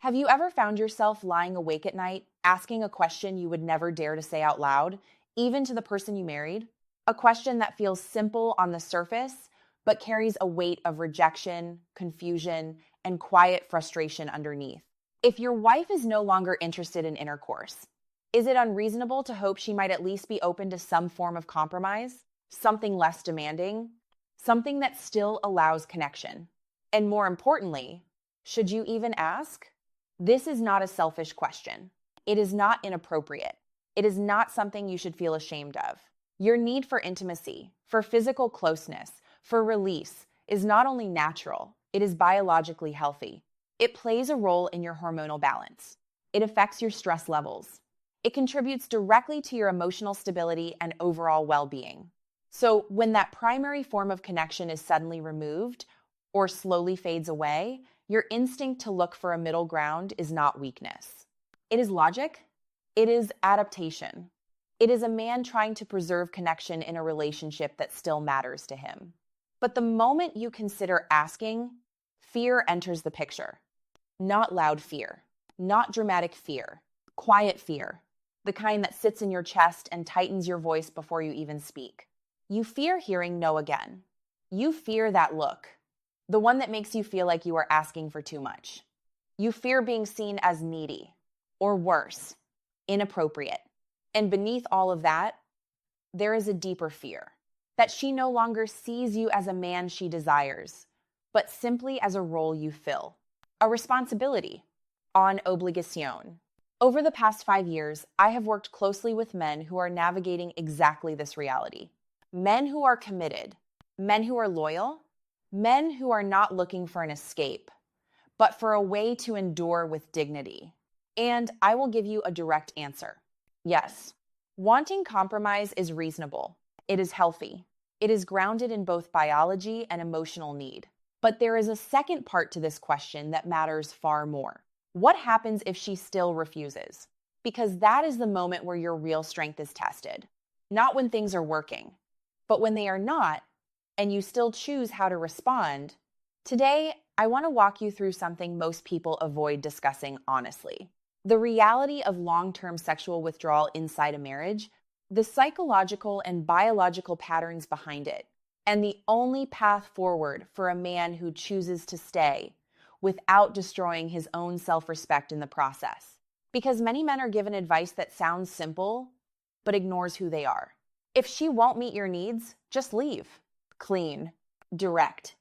Have you ever found yourself lying awake at night, asking a question you would never dare to say out loud, even to the person you married? A question that feels simple on the surface, but carries a weight of rejection, confusion, and quiet frustration underneath. If your wife is no longer interested in intercourse, is it unreasonable to hope she might at least be open to some form of compromise? Something less demanding? Something that still allows connection? And more importantly, should you even ask? This is not a selfish question. It is not inappropriate. It is not something you should feel ashamed of. Your need for intimacy, for physical closeness, for release is not only natural, it is biologically healthy. It plays a role in your hormonal balance. It affects your stress levels. It contributes directly to your emotional stability and overall well-being. So when that primary form of connection is suddenly removed or slowly fades away, your instinct to look for a middle ground is not weakness. It is logic. It is adaptation. It is a man trying to preserve connection in a relationship that still matters to him. But the moment you consider asking, fear enters the picture. Not loud fear, not dramatic fear, quiet fear, the kind that sits in your chest and tightens your voice before you even speak. You fear hearing no again. You fear that look, the one that makes you feel like you are asking for too much. You fear being seen as needy, or worse, inappropriate. And beneath all of that, there is a deeper fear that she no longer sees you as a man she desires, but simply as a role you fill, a responsibility, en obligation. Over the past 5 years, I have worked closely with men who are navigating exactly this reality. Men who are committed, men who are loyal, men who are not looking for an escape, but for a way to endure with dignity. And I will give you a direct answer. Yes, wanting compromise is reasonable. It is healthy. It is grounded in both biology and emotional need. But there is a second part to this question that matters far more. What happens if she still refuses? Because that is the moment where your real strength is tested. Not when things are working, but when they are not, and you still choose how to respond. Today, I want to walk you through something most people avoid discussing honestly. The reality of long-term sexual withdrawal inside a marriage, the psychological and biological patterns behind it, and the only path forward for a man who chooses to stay without destroying his own self-respect in the process. Because many men are given advice that sounds simple, but ignores who they are. If she won't meet your needs, just leave. Clean, direct,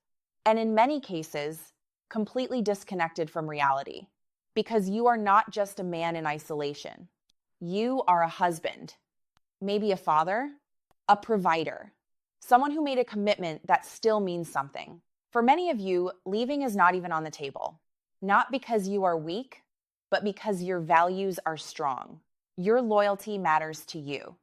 and in many cases, completely disconnected from reality. Because you are not just a man in isolation. You are a husband, maybe a father, a provider, someone who made a commitment that still means something. For many of you, leaving is not even on the table. Not because you are weak, but because your values are strong. Your loyalty matters to you.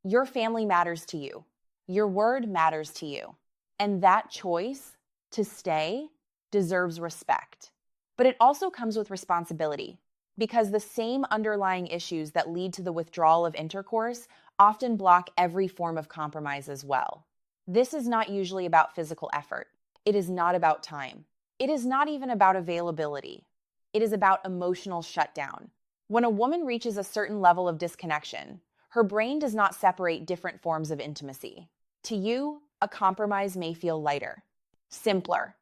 Your family matters to you. Your word matters to you. And that choice to stay deserves respect. But it also comes with responsibility, because the same underlying issues that lead to the withdrawal of intercourse often block every form of compromise as well. This is not usually about physical effort. It is not about time. It is not even about availability. It is about emotional shutdown. When a woman reaches a certain level of disconnection, her brain does not separate different forms of intimacy. To you, a compromise may feel lighter, simpler,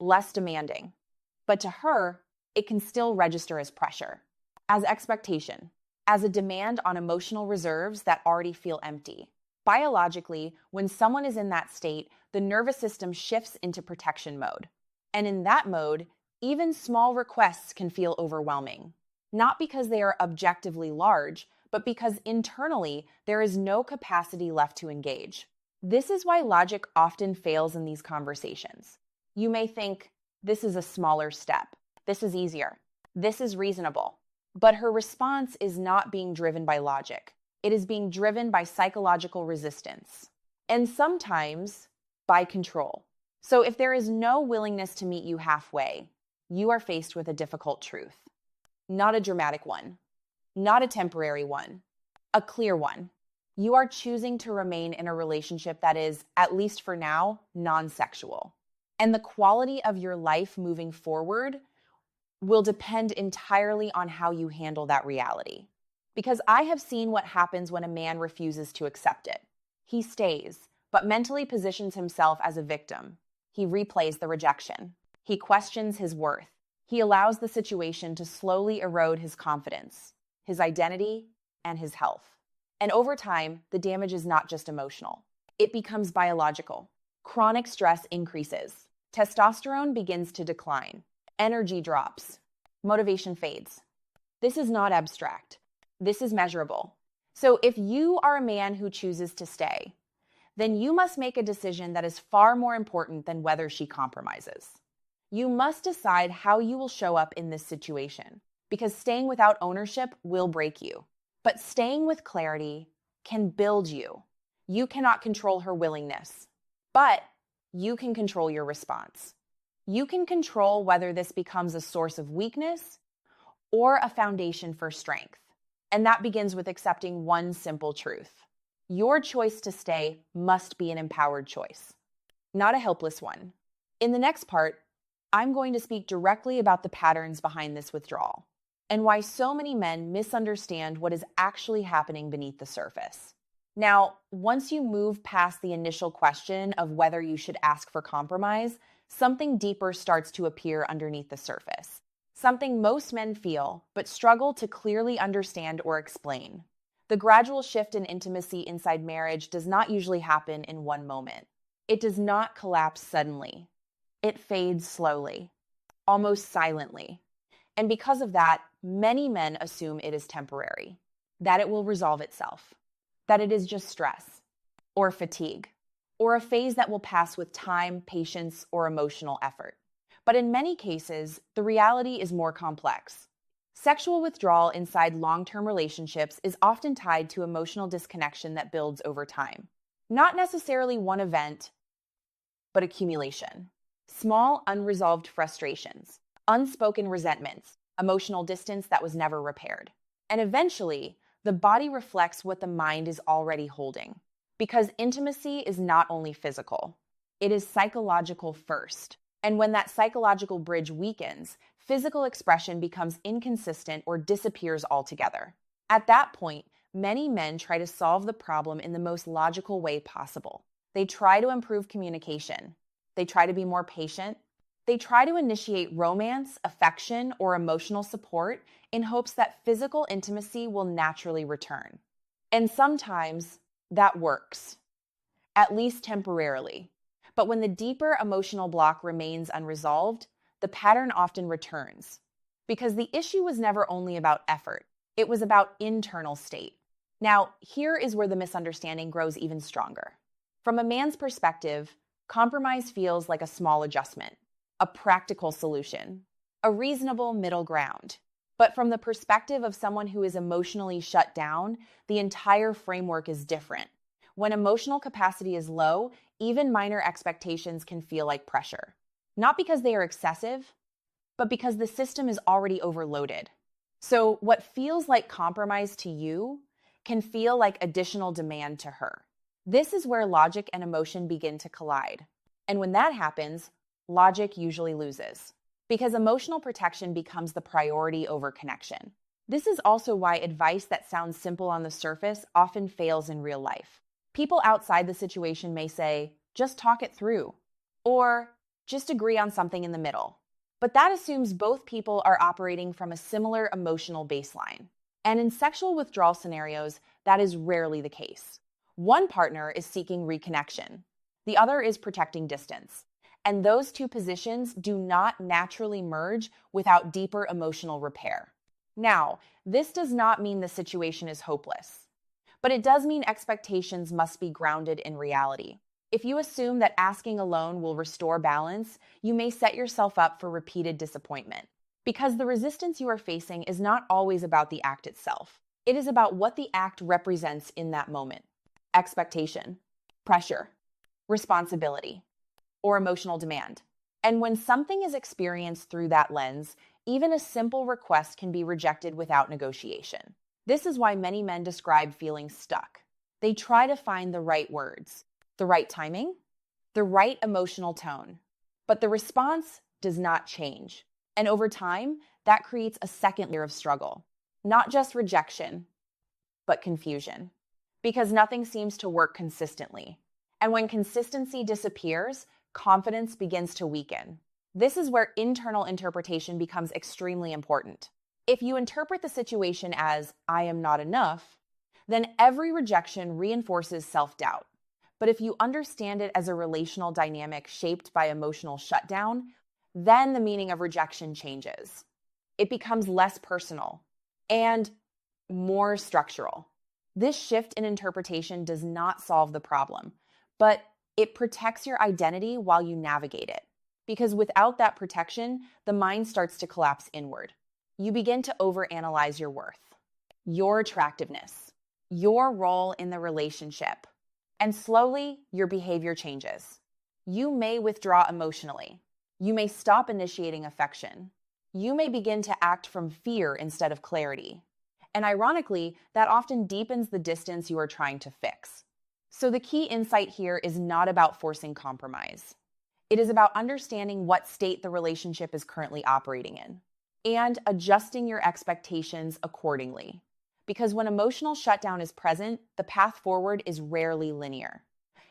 less demanding. But to her, it can still register as pressure, as expectation, as a demand on emotional reserves that already feel empty. Biologically, when someone is in that state, the nervous system shifts into protection mode. And in that mode, even small requests can feel overwhelming. Not because they are objectively large, but because internally there is no capacity left to engage. This is why logic often fails in these conversations. You may think, this is a smaller step. This is easier. This is reasonable. But her response is not being driven by logic. It is being driven by psychological resistance, and sometimes by control. So if there is no willingness to meet you halfway, you are faced with a difficult truth. Not a dramatic one, not a temporary one, a clear one. You are choosing to remain in a relationship that is, at least for now, non-sexual. And the quality of your life moving forward will depend entirely on how you handle that reality. Because I have seen what happens when a man refuses to accept it. He stays, but mentally positions himself as a victim. He replays the rejection. He questions his worth. He allows the situation to slowly erode his confidence, his identity, and his health. And over time, the damage is not just emotional. It becomes biological. Chronic stress increases. Testosterone begins to decline. Energy drops. Motivation fades. This is not abstract. This is measurable. So if you are a man who chooses to stay, then you must make a decision that is far more important than whether she compromises. You must decide how you will show up in this situation, because staying without ownership will break you. But staying with clarity can build you. You cannot control her willingness, but you can control your response. You can control whether this becomes a source of weakness or a foundation for strength. And that begins with accepting one simple truth. Your choice to stay must be an empowered choice, not a helpless one. In the next part, I'm going to speak directly about the patterns behind this withdrawal and why so many men misunderstand what is actually happening beneath the surface. Now, once you move past the initial question of whether you should ask for compromise, something deeper starts to appear underneath the surface. Something most men feel, but struggle to clearly understand or explain. The gradual shift in intimacy inside marriage does not usually happen in one moment. It does not collapse suddenly. It fades slowly, almost silently. And because of that, many men assume it is temporary, that it will resolve itself, that it is just stress, or fatigue, or a phase that will pass with time, patience, or emotional effort. But in many cases, the reality is more complex. Sexual withdrawal inside long-term relationships is often tied to emotional disconnection that builds over time. Not necessarily one event, but accumulation. Small, unresolved frustrations, unspoken resentments, emotional distance that was never repaired. And eventually, the body reflects what the mind is already holding. Because intimacy is not only physical, it is psychological first. And when that psychological bridge weakens, physical expression becomes inconsistent or disappears altogether. At that point, many men try to solve the problem in the most logical way possible. They try to improve communication. They try to be more patient. They try to initiate romance, affection, or emotional support in hopes that physical intimacy will naturally return. And sometimes that works, at least temporarily. But when the deeper emotional block remains unresolved, the pattern often returns. Because the issue was never only about effort, it was about internal state. Now, here is where the misunderstanding grows even stronger. From a man's perspective, compromise feels like a small adjustment, a practical solution, a reasonable middle ground. But from the perspective of someone who is emotionally shut down, the entire framework is different. When emotional capacity is low, even minor expectations can feel like pressure. Not because they are excessive, but because the system is already overloaded. So what feels like compromise to you can feel like additional demand to her. This is where logic and emotion begin to collide. And when that happens, logic usually loses, because emotional protection becomes the priority over connection. This is also why advice that sounds simple on the surface often fails in real life. People outside the situation may say, just talk it through, or just agree on something in the middle. But that assumes both people are operating from a similar emotional baseline. And in sexual withdrawal scenarios, that is rarely the case. One partner is seeking reconnection. The other is protecting distance. And those two positions do not naturally merge without deeper emotional repair. Now, this does not mean the situation is hopeless, but it does mean expectations must be grounded in reality. If you assume that asking alone will restore balance, you may set yourself up for repeated disappointment. Because the resistance you are facing is not always about the act itself. It is about what the act represents in that moment. Expectation, pressure, responsibility, or emotional demand. And when something is experienced through that lens, even a simple request can be rejected without negotiation. This is why many men describe feeling stuck. They try to find the right words, the right timing, the right emotional tone. But the response does not change. And over time, that creates a second layer of struggle. Not just rejection, but confusion. Because nothing seems to work consistently. And when consistency disappears, confidence begins to weaken. This is where internal interpretation becomes extremely important. If you interpret the situation as, I am not enough, then every rejection reinforces self-doubt. But if you understand it as a relational dynamic shaped by emotional shutdown, then the meaning of rejection changes. It becomes less personal and more structural. This shift in interpretation does not solve the problem, but it protects your identity while you navigate it. Because without that protection, the mind starts to collapse inward. You begin to overanalyze your worth, your attractiveness, your role in the relationship, and slowly your behavior changes. You may withdraw emotionally. You may stop initiating affection. You may begin to act from fear instead of clarity. And ironically, that often deepens the distance you are trying to fix. So the key insight here is not about forcing compromise. It is about understanding what state the relationship is currently operating in and adjusting your expectations accordingly. Because when emotional shutdown is present, the path forward is rarely linear.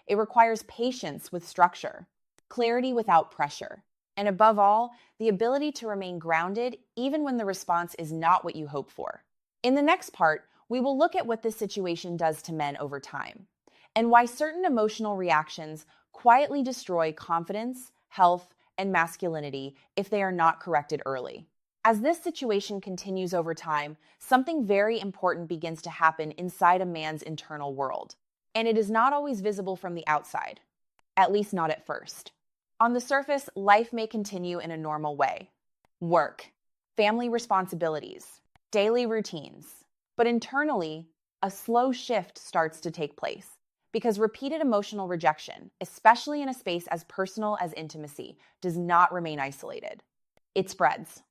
It requires patience with structure, clarity without pressure, and above all, the ability to remain grounded even when the response is not what you hope for. In the next part, we will look at what this situation does to men over time, and why certain emotional reactions quietly destroy confidence, health, and masculinity if they are not corrected early. As this situation continues over time, something very important begins to happen inside a man's internal world, and it is not always visible from the outside, at least not at first. On the surface, life may continue in a normal way. Work, family responsibilities, daily routines. But internally, a slow shift starts to take place because repeated emotional rejection, especially in a space as personal as intimacy, does not remain isolated. It spreads.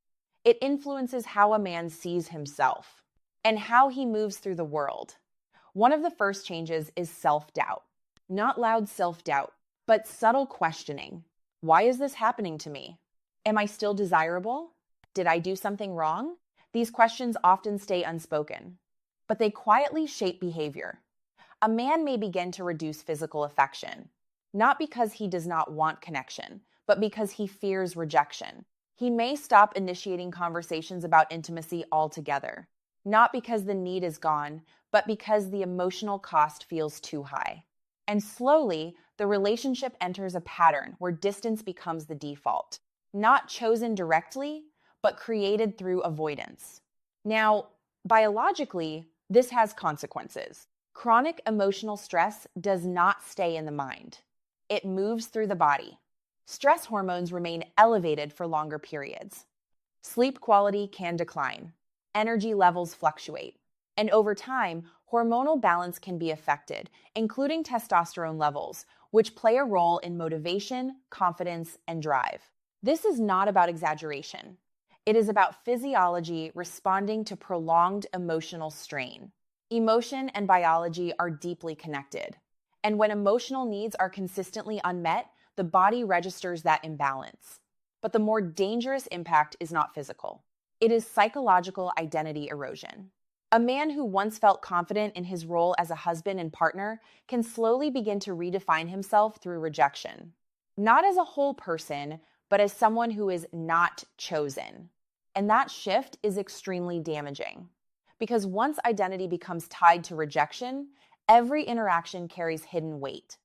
It influences how a man sees himself and how he moves through the world. One of the first changes is self-doubt. Not loud self-doubt, but subtle questioning. Why is this happening to me? Am I still desirable? Did I do something wrong? These questions often stay unspoken, but they quietly shape behavior. A man may begin to reduce physical affection, not because he does not want connection, but because he fears rejection. He may stop initiating conversations about intimacy altogether, not because the need is gone, but because the emotional cost feels too high. And slowly, the relationship enters a pattern where distance becomes the default, not chosen directly, but created through avoidance. Now, biologically, this has consequences. Chronic emotional stress does not stay in the mind. It moves through the body. Stress hormones remain elevated for longer periods. Sleep quality can decline. Energy levels fluctuate. And over time, hormonal balance can be affected, including testosterone levels, which play a role in motivation, confidence, and drive. This is not about exaggeration. It is about physiology responding to prolonged emotional strain. Emotion and biology are deeply connected. And when emotional needs are consistently unmet, the body registers that imbalance. But the more dangerous impact is not physical. It is psychological identity erosion. A man who once felt confident in his role as a husband and partner can slowly begin to redefine himself through rejection. Not as a whole person, but as someone who is not chosen. And that shift is extremely damaging. Because once identity becomes tied to rejection, every interaction carries hidden weight.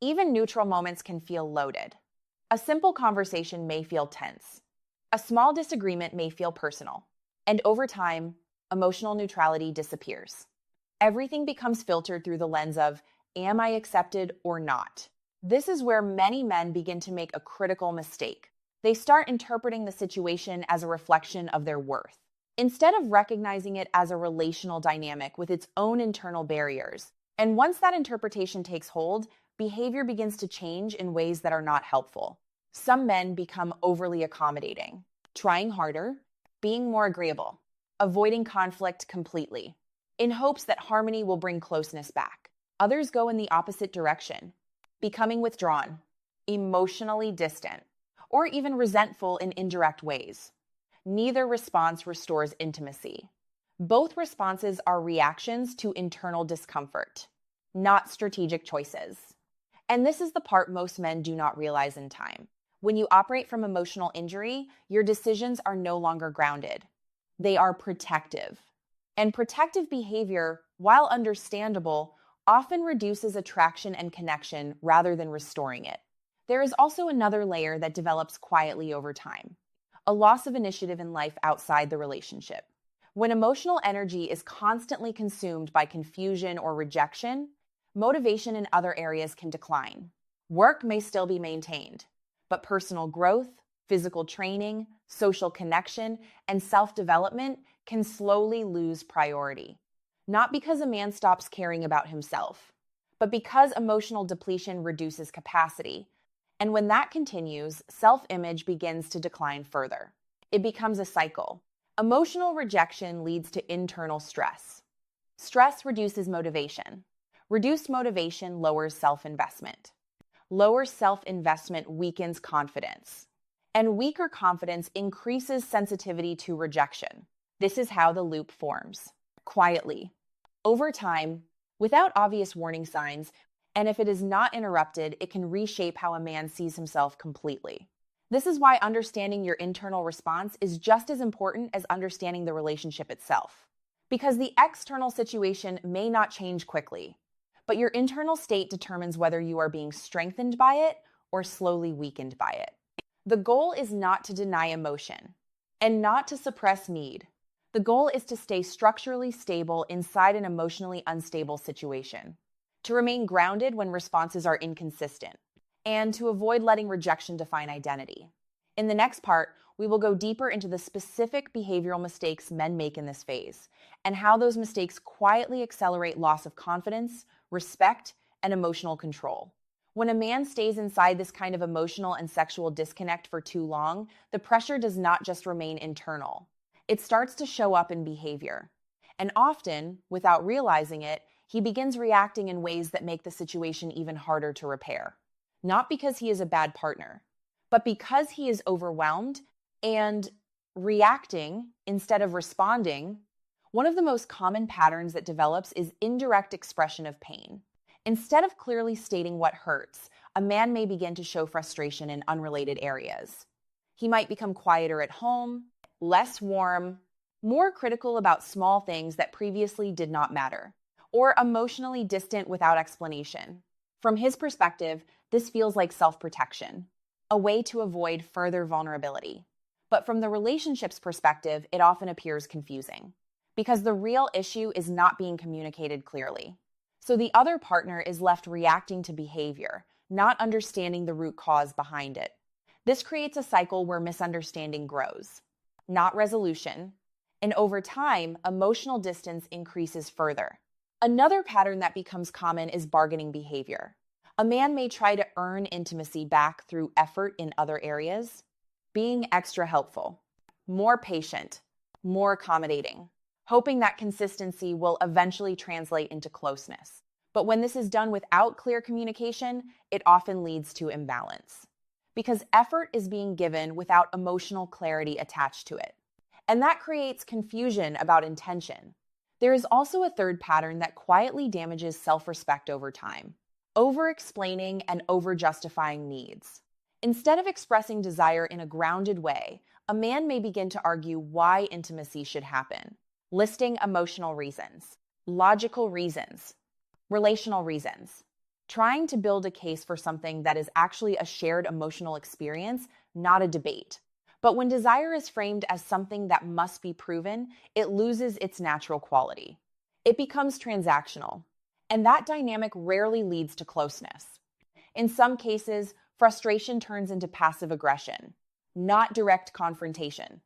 Even neutral moments can feel loaded. A simple conversation may feel tense. A small disagreement may feel personal. And over time, emotional neutrality disappears. Everything becomes filtered through the lens of, am I accepted or not? This is where many men begin to make a critical mistake. They start interpreting the situation as a reflection of their worth, instead of recognizing it as a relational dynamic with its own internal barriers. And once that interpretation takes hold, behavior begins to change in ways that are not helpful. Some men become overly accommodating, trying harder, being more agreeable, avoiding conflict completely, in hopes that harmony will bring closeness back. Others go in the opposite direction, becoming withdrawn, emotionally distant, or even resentful in indirect ways. Neither response restores intimacy. Both responses are reactions to internal discomfort, not strategic choices. And this is the part most men do not realize in time. When you operate from emotional injury, your decisions are no longer grounded. They are protective. And protective behavior, while understandable, often reduces attraction and connection rather than restoring it. There is also another layer that develops quietly over time: a loss of initiative in life outside the relationship. When emotional energy is constantly consumed by confusion or rejection, motivation in other areas can decline. Work may still be maintained, but personal growth, physical training, social connection, and self-development can slowly lose priority. Not because a man stops caring about himself, but because emotional depletion reduces capacity. And when that continues, self-image begins to decline further. It becomes a cycle. Emotional rejection leads to internal stress. Stress reduces motivation. Reduced motivation lowers self-investment. Lower self-investment weakens confidence. And weaker confidence increases sensitivity to rejection. This is how the loop forms. Quietly, over time, without obvious warning signs, and if it is not interrupted, it can reshape how a man sees himself completely. This is why understanding your internal response is just as important as understanding the relationship itself. Because the external situation may not change quickly, but your internal state determines whether you are being strengthened by it or slowly weakened by it. The goal is not to deny emotion and not to suppress need. The goal is to stay structurally stable inside an emotionally unstable situation, to remain grounded when responses are inconsistent, and to avoid letting rejection define identity. In the next part, we will go deeper into the specific behavioral mistakes men make in this phase, and how those mistakes quietly accelerate loss of confidence, respect, and emotional control. When a man stays inside this kind of emotional and sexual disconnect for too long, the pressure does not just remain internal. It starts to show up in behavior. And often, without realizing it, he begins reacting in ways that make the situation even harder to repair. Not because he is a bad partner, but because he is overwhelmed and reacting instead of responding. One of the most common patterns that develops is indirect expression of pain. Instead of clearly stating what hurts, a man may begin to show frustration in unrelated areas. He might become quieter at home, less warm, more critical about small things that previously did not matter, or emotionally distant without explanation. From his perspective, this feels like self-protection, a way to avoid further vulnerability. But from the relationship's perspective, it often appears confusing, because the real issue is not being communicated clearly. So the other partner is left reacting to behavior, not understanding the root cause behind it. This creates a cycle where misunderstanding grows, not resolution, and over time, emotional distance increases further. Another pattern that becomes common is bargaining behavior. A man may try to earn intimacy back through effort in other areas, being extra helpful, more patient, more accommodating, hoping that consistency will eventually translate into closeness. But when this is done without clear communication, it often leads to imbalance, because effort is being given without emotional clarity attached to it. And that creates confusion about intention. There is also a third pattern that quietly damages self-respect over time: over-explaining and over-justifying needs. Instead of expressing desire in a grounded way, a man may begin to argue why intimacy should happen, listing emotional reasons, logical reasons, relational reasons, trying to build a case for something that is actually a shared emotional experience, not a debate. But when desire is framed as something that must be proven, it loses its natural quality. It becomes transactional, and that dynamic rarely leads to closeness. In some cases, frustration turns into passive aggression, not direct confrontation,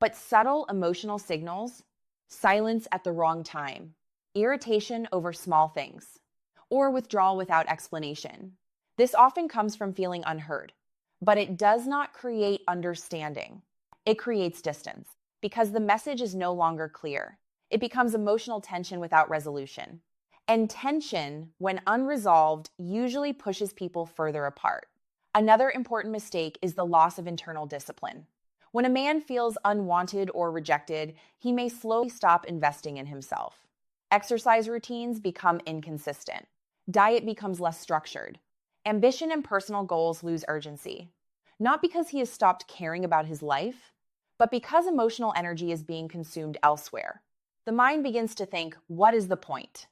but subtle emotional signals: silence at the wrong time, irritation over small things, or withdrawal without explanation. This often comes from feeling unheard, but it does not create understanding. It creates distance because the message is no longer clear. It becomes emotional tension without resolution. And tension, when unresolved, usually pushes people further apart. Another important mistake is the loss of internal discipline. When a man feels unwanted or rejected, he may slowly stop investing in himself. Exercise routines become inconsistent. Diet becomes less structured. Ambition and personal goals lose urgency. Not because he has stopped caring about his life, but because emotional energy is being consumed elsewhere. The mind begins to think, what is the point?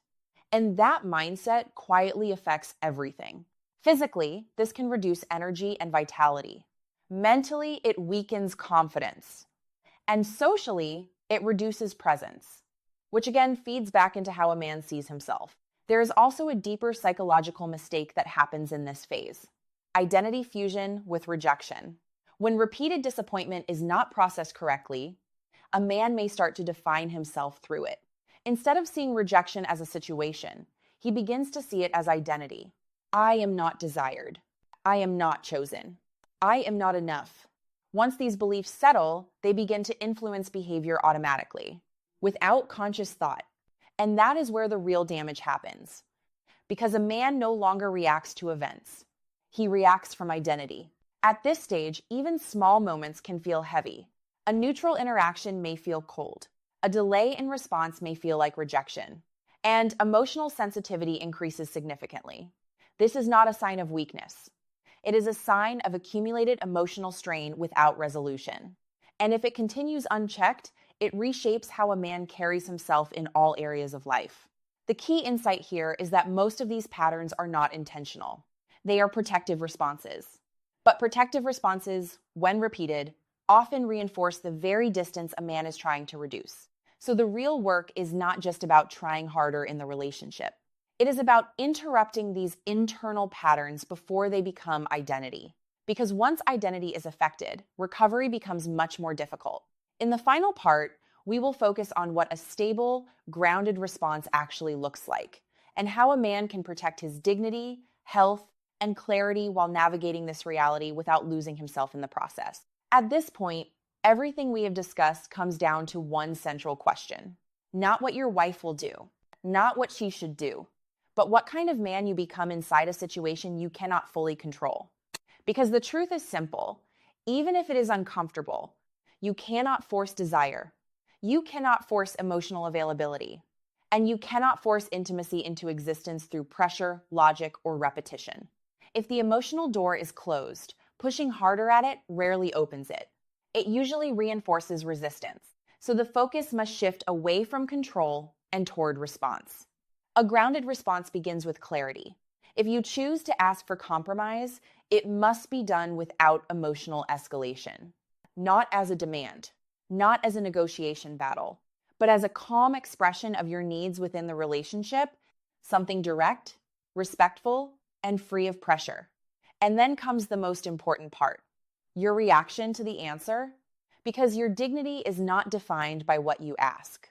And that mindset quietly affects everything. Physically, this can reduce energy and vitality. Mentally, it weakens confidence. And socially, it reduces presence, which again feeds back into how a man sees himself. There is also a deeper psychological mistake that happens in this phase: identity fusion with rejection. When repeated disappointment is not processed correctly, a man may start to define himself through it. Instead of seeing rejection as a situation, he begins to see it as identity. I am not desired. I am not chosen. I am not enough. Once these beliefs settle, they begin to influence behavior automatically, without conscious thought. And that is where the real damage happens. Because a man no longer reacts to events. He reacts from identity. At this stage, even small moments can feel heavy. A neutral interaction may feel cold. A delay in response may feel like rejection. And emotional sensitivity increases significantly. This is not a sign of weakness. It is a sign of accumulated emotional strain without resolution. And if it continues unchecked, it reshapes how a man carries himself in all areas of life. The key insight here is that most of these patterns are not intentional. They are protective responses. But protective responses, when repeated, often reinforce the very distance a man is trying to reduce. So the real work is not just about trying harder in the relationship. It is about interrupting these internal patterns before they become identity. Because once identity is affected, recovery becomes much more difficult. In the final part, we will focus on what a stable, grounded response actually looks like, and how a man can protect his dignity, health, and clarity while navigating this reality without losing himself in the process. At this point, everything we have discussed comes down to one central question. Not what your wife will do, not what she should do, but what kind of man you become inside a situation you cannot fully control. Because the truth is simple. Even if it is uncomfortable, you cannot force desire. You cannot force emotional availability. And you cannot force intimacy into existence through pressure, logic, or repetition. If the emotional door is closed, pushing harder at it rarely opens it. It usually reinforces resistance. So the focus must shift away from control and toward response. A grounded response begins with clarity. If you choose to ask for compromise, it must be done without emotional escalation. Not as a demand, not as a negotiation battle, but as a calm expression of your needs within the relationship, something direct, respectful, and free of pressure. And then comes the most important part, your reaction to the answer, because your dignity is not defined by what you ask.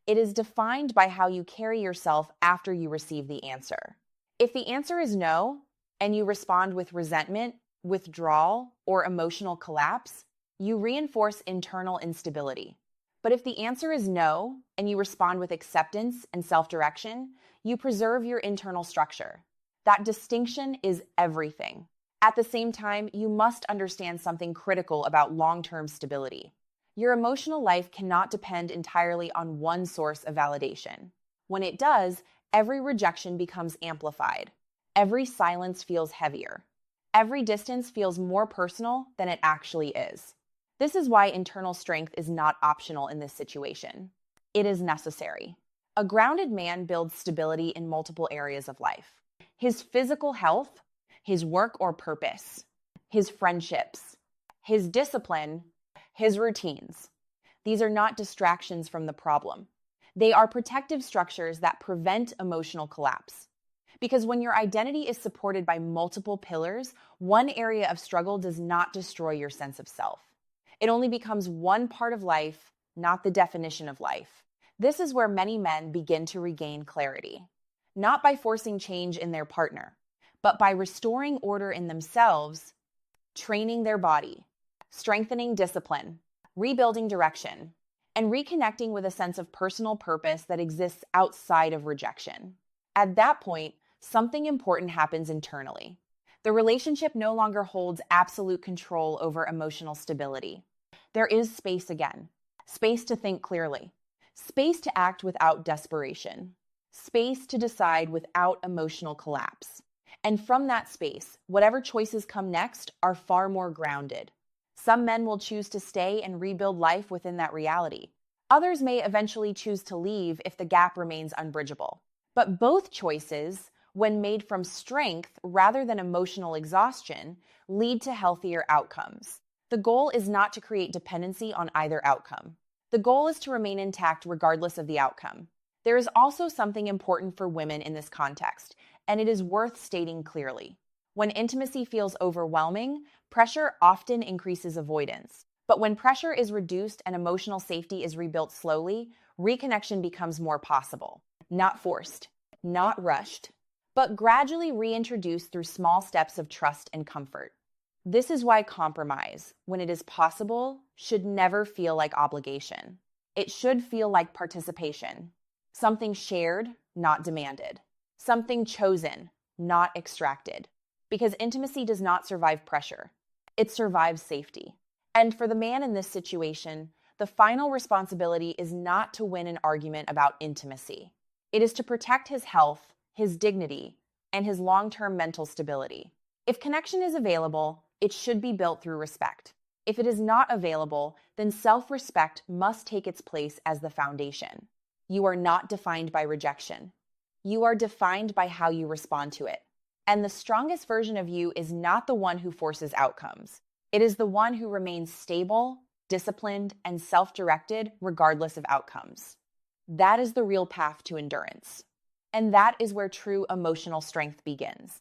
It is defined by how you carry yourself after you receive the answer. If the answer is no, and you respond with resentment, withdrawal, or emotional collapse, you reinforce internal instability. But if the answer is no, and you respond with acceptance and self-direction, you preserve your internal structure. That distinction is everything. At the same time, you must understand something critical about long-term stability. Your emotional life cannot depend entirely on one source of validation. When it does, every rejection becomes amplified. Every silence feels heavier. Every distance feels more personal than it actually is. This is why internal strength is not optional in this situation. It is necessary. A grounded man builds stability in multiple areas of life. His physical health, his work or purpose, his friendships, his discipline, his routines. These are not distractions from the problem. They are protective structures that prevent emotional collapse. Because when your identity is supported by multiple pillars, one area of struggle does not destroy your sense of self. It only becomes one part of life, not the definition of life. This is where many men begin to regain clarity. Not by forcing change in their partner, but by restoring order in themselves, training their body, strengthening discipline, rebuilding direction, and reconnecting with a sense of personal purpose that exists outside of rejection. At that point, something important happens internally. The relationship no longer holds absolute control over emotional stability. There is space again. Space to think clearly. Space to act without desperation. Space to decide without emotional collapse. And from that space, whatever choices come next are far more grounded. Some men will choose to stay and rebuild life within that reality. Others may eventually choose to leave if the gap remains unbridgeable. But both choices, when made from strength rather than emotional exhaustion, lead to healthier outcomes. The goal is not to create dependency on either outcome. The goal is to remain intact regardless of the outcome. There is also something important for women in this context, and it is worth stating clearly. When intimacy feels overwhelming, pressure often increases avoidance. But when pressure is reduced and emotional safety is rebuilt slowly, reconnection becomes more possible. Not forced, not rushed, but gradually reintroduced through small steps of trust and comfort. This is why compromise, when it is possible, should never feel like obligation. It should feel like participation. Something shared, not demanded. Something chosen, not extracted. Because intimacy does not survive pressure. It survives safety. And for the man in this situation, the final responsibility is not to win an argument about intimacy. It is to protect his health, his dignity, and his long-term mental stability. If connection is available, it should be built through respect. If it is not available, then self-respect must take its place as the foundation. You are not defined by rejection. You are defined by how you respond to it. And the strongest version of you is not the one who forces outcomes. It is the one who remains stable, disciplined, and self-directed regardless of outcomes. That is the real path to endurance. And that is where true emotional strength begins.